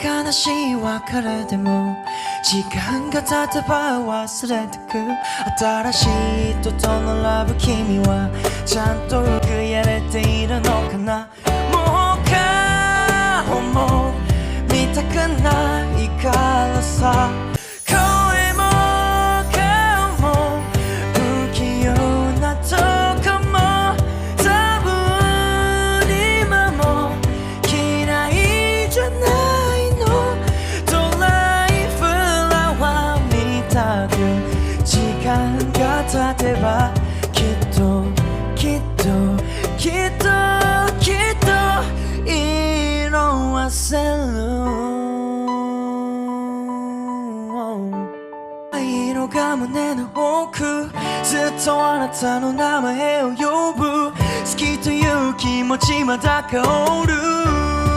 悲しい別れでも時間が経てば忘れてく新しい人と並ぶ君はちゃんと受け入れているのかなもう顔も見たくないからさ声も顔も不器用なとこも多分今も嫌いじゃないのドライフラワーみたく時間が経てばきっときっときっときっと色あせる色が胸の奥ずっとあなたの名前を呼ぶ好きという気持ちまだ香る